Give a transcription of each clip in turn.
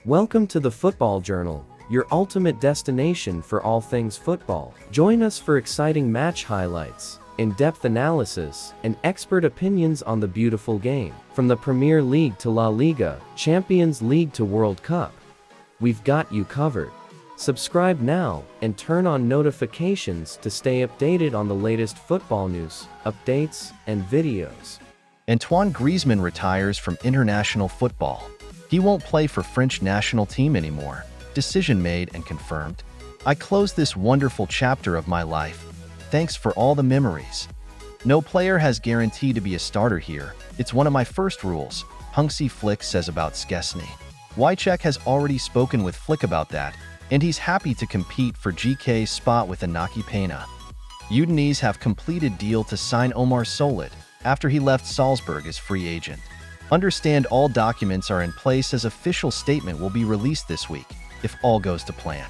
Welcome to the Football Journal, your ultimate destination for all things football. Join us for exciting match highlights, in-depth analysis, and expert opinions on the beautiful game. From the Premier League to La Liga, Champions League to World Cup, we've got you covered. Subscribe now and turn on notifications to stay updated on the latest football news, updates, and videos. Antoine Griezmann retires from international football. He won't play for French national team anymore. Decision made and confirmed. I close this wonderful chapter of my life. Thanks for all the memories. No player has guaranteed to be a starter here. It's one of my first rules, Hansi Flick says about Szczesny. Wycheck has already spoken with Flick about that, and he's happy to compete for GK's spot with Inaki Peña. Udinese have completed deal to sign Omar Solid after he left Salzburg as free agent. Understand all documents are in place as official statement will be released this week, if all goes to plan.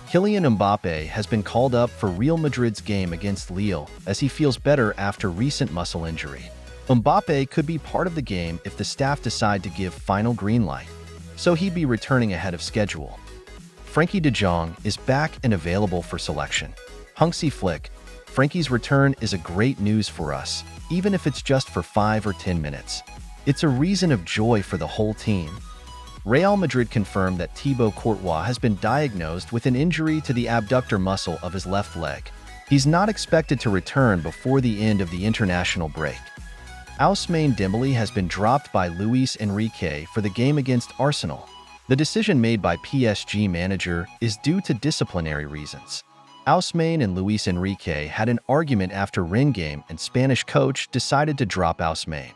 Kylian Mbappe has been called up for Real Madrid's game against Lille as he feels better after recent muscle injury. Mbappe could be part of the game if the staff decide to give final green light, so he'd be returning ahead of schedule. Frenkie de Jong is back and available for selection. Hansi Flick, Frenkie's return is a great news for us, even if it's just for 5 or 10 minutes. It's a reason of joy for the whole team. Real Madrid confirmed that Thibaut Courtois has been diagnosed with an injury to the abductor muscle of his left leg. He's not expected to return before the end of the international break. Ousmane Dembele has been dropped by Luis Enrique for the game against Arsenal. The decision made by PSG manager is due to disciplinary reasons. Ousmane and Luis Enrique had an argument after Rennes game and Spanish coach decided to drop Ousmane.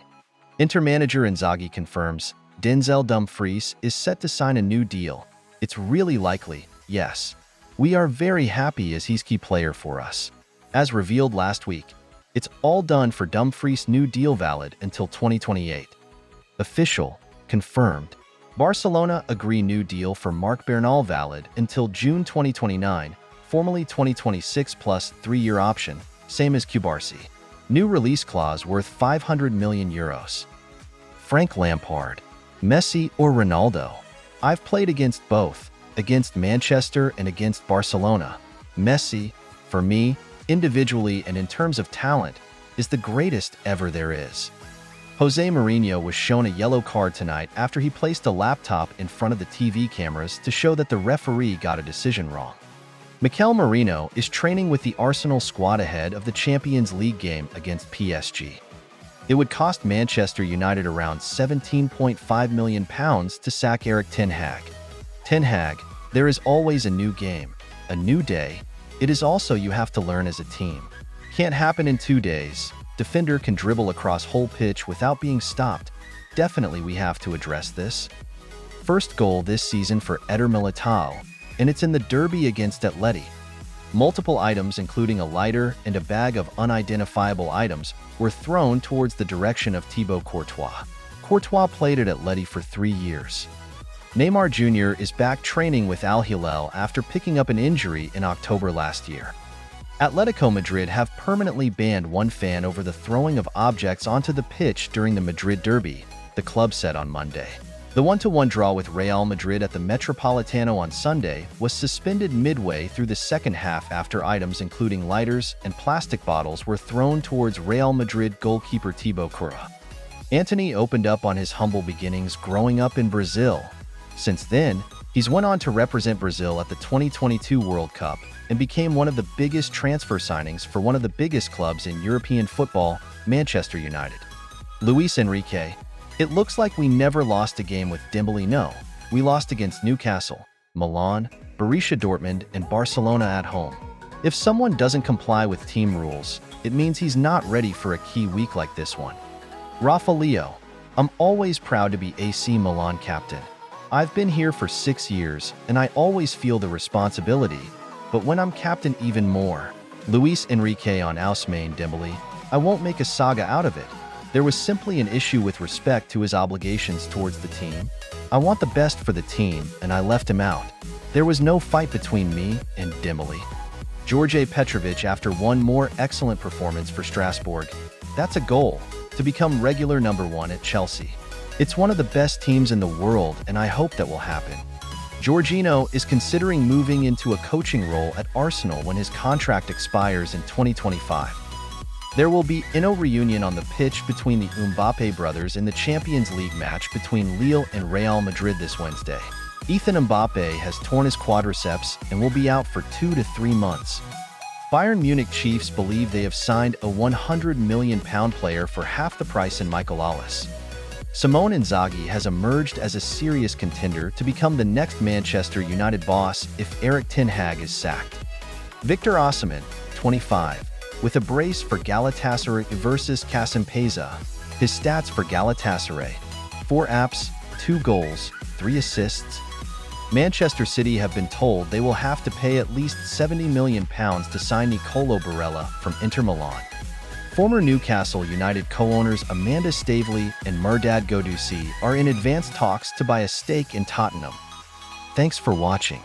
Inter manager Inzaghi confirms Denzel Dumfries is set to sign a new deal. It's really likely, yes. We are very happy as he's key player for us. As revealed last week, it's all done for Dumfries' new deal valid until 2028. Official, confirmed. Barcelona agree new deal for Marc Bernal valid until June 2029, formerly 2026 plus 3-year option, same as Cubarsí. New release clause worth €500 million. Frank Lampard, Messi or Ronaldo? I've played against both, against Manchester and against Barcelona. Messi, for me, individually and in terms of talent, is the greatest ever there is. Jose Mourinho was shown a yellow card tonight after he placed a laptop in front of the TV cameras to show that the referee got a decision wrong. Mikel Merino is training with the Arsenal squad ahead of the Champions League game against PSG. It would cost Manchester United around £17.5 million to sack Erik ten Hag. Ten Hag, there is always a new game, a new day. It is also you have to learn as a team. Can't happen in 2 days. Defender can dribble across whole pitch without being stopped. Definitely we have to address this. First goal this season for Eder Militao, and it's in the derby against Atleti. Multiple items including a lighter and a bag of unidentifiable items were thrown towards the direction of Thibaut Courtois. Courtois played at Atleti for 3 years. Neymar Jr. is back training with Al Hilal after picking up an injury in October last year. Atletico Madrid have permanently banned one fan over the throwing of objects onto the pitch during the Madrid derby, the club said on Monday. The 1-1 draw with Real Madrid at the Metropolitano on Sunday was suspended midway through the second half after items including lighters and plastic bottles were thrown towards Real Madrid goalkeeper Thibaut Courtois. Antony opened up on his humble beginnings growing up in Brazil. Since then, he's went on to represent Brazil at the 2022 World Cup and became one of the biggest transfer signings for one of the biggest clubs in European football, Manchester United. Luis Enrique, it looks like we never lost a game with Dembele. No, we lost against Newcastle, Milan, Borussia Dortmund, and Barcelona at home. If someone doesn't comply with team rules, it means he's not ready for a key week like this one. Rafa Leo, I'm always proud to be AC Milan captain. I've been here for 6 years, and I always feel the responsibility, but when I'm captain even more. Luis Enrique on Ousmane Dembele, I won't make a saga out of it. There was simply an issue with respect to his obligations towards the team. I want the best for the team, and I left him out. There was no fight between me and Dembele. George Petrovic after one more excellent performance for Strasbourg. That's a goal, to become regular number 1 at Chelsea. It's one of the best teams in the world, and I hope that will happen. Jorginho is considering moving into a coaching role at Arsenal when his contract expires in 2025. There will be no reunion on the pitch between the Mbappe brothers in the Champions League match between Lille and Real Madrid this Wednesday. Ethan Mbappe has torn his quadriceps and will be out for 2 to 3 months. Bayern Munich Chiefs believe they have signed a £100 million player for half the price in Michael Olise. Simone Inzaghi has emerged as a serious contender to become the next Manchester United boss if Erik ten Hag is sacked. Victor Osimhen, 25, with a brace for Galatasaray versus Kasimpasa. His stats for Galatasaray: 4 apps, 2 goals, 3 assists. Manchester City have been told they will have to pay at least £70 million to sign Nicolo Barella from Inter Milan. Former Newcastle United co-owners Amanda Staveley and Mehrdad Ghodoosi are in advanced talks to buy a stake in Tottenham. Thanks for watching.